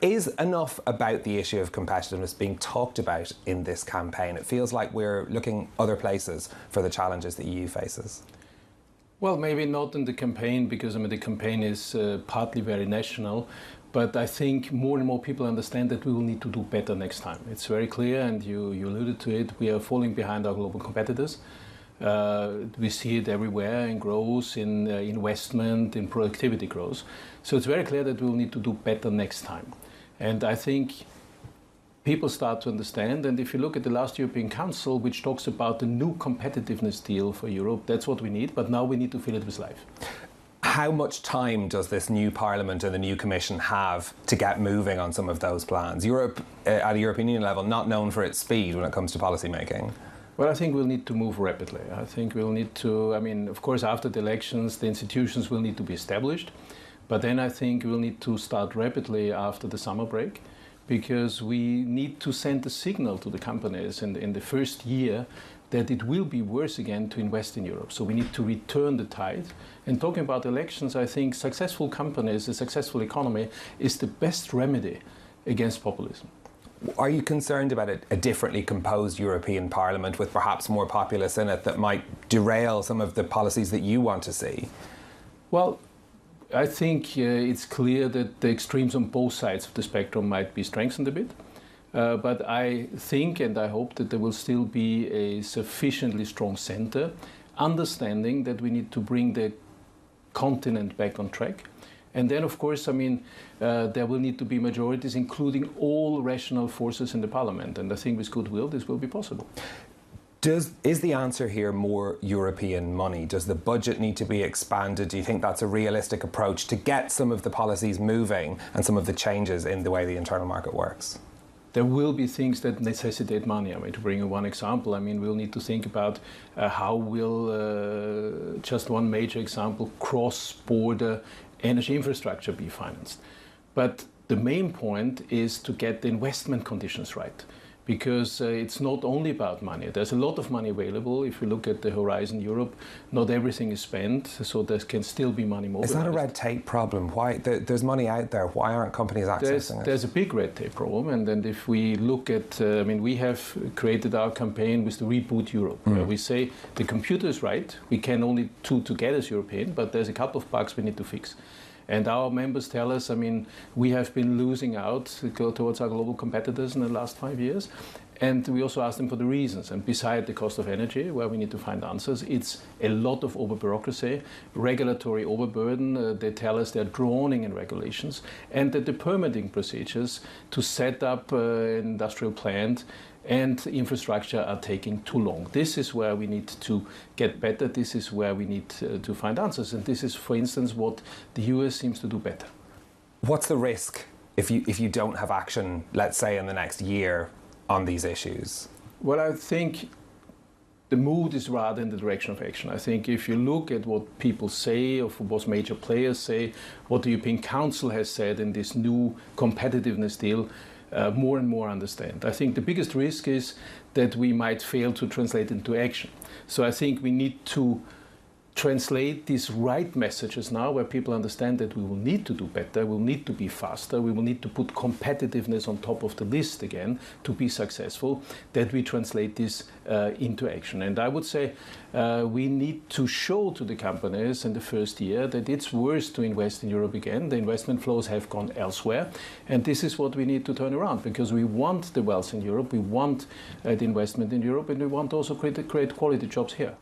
Is enough about the issue of competitiveness being talked about in this campaign? It feels like we're looking other places for the challenges the EU faces. Well, maybe not in the campaign, because the campaign is partly very national. But I think more and more people understand that we will need to do better next time. It's very clear, and you alluded to it, we are falling behind our global competitors. We see it everywhere in growth, in investment, in productivity growth. So it's very clear that we will need to do better next time. And I think people start to understand, and if you look at the last European Council, which talks about the new competitiveness deal for Europe, that's what we need, but now we need to fill it with life. How much time does this new Parliament and the new Commission have to get moving on some of those plans? Europe, at a European Union level, not known for its speed when it comes to policy making. Well, I think we'll need to move rapidly. I think we'll need to, of course, after the elections, the institutions will need to be established. But then I think we'll need to start rapidly after the summer break, because we need to send a signal to the companies in the first year that it will be worse again to invest in Europe. So we need to return the tide. And talking about elections, I think successful companies, a successful economy is the best remedy against populism. Are you concerned about a differently composed European Parliament with perhaps more populists in it that might derail some of the policies that you want to see? Well, I think it's clear that the extremes on both sides of the spectrum might be strengthened a bit. But I think and I hope that there will still be a sufficiently strong center, understanding that we need to bring the continent back on track. And then, of course, there will need to be majorities, including all rational forces in the parliament. And I think with goodwill, this will be possible. Is the answer here more European money? Does the budget need to be expanded? Do you think that's a realistic approach to get some of the policies moving and some of the changes in the way the internal market works? There will be things that necessitate money. To bring you one example, we'll need to think about how will, just one major example, cross-border energy infrastructure be financed. But the main point is to get the investment conditions right, because it's not only about money. There's a lot of money available. If you look at the Horizon Europe, not everything is spent, so there can still be money mobilized. Is that a red tape problem? Why there's money out there? Why aren't companies accessing it? There's a big red tape problem, and then if we look at, we have created our campaign with the Reboot Europe, where we say the computer is right, we can only do together as European, but there's a couple of bugs we need to fix. And our members tell us, we have been losing out towards our global competitors in the last 5 years. And we also ask them for the reasons. And beside the cost of energy, where we need to find answers, it's a lot of over-bureaucracy, regulatory overburden. They tell us they're drowning in regulations, and that the permitting procedures to set up an industrial plant and infrastructure are taking too long. This is where we need to get better. This is where we need to find answers. And this is, for instance, what the US seems to do better. What's the risk if you don't have action, let's say, in the next year on these issues? Well, I think the mood is rather in the direction of action. I think if you look at what people say, or what major players say, what the European Council has said in this new competitiveness deal, more and more understand. I think the biggest risk is that we might fail to translate into action. So I think we need to translate these right messages now, where people understand that we will need to do better, we'll need to be faster, we will need to put competitiveness on top of the list again to be successful, that we translate this into action. And I would say we need to show to the companies in the first year that it's worth to invest in Europe again. The investment flows have gone elsewhere, and this is what we need to turn around, because we want the wealth in Europe, we want the investment in Europe, and we want also create quality jobs here.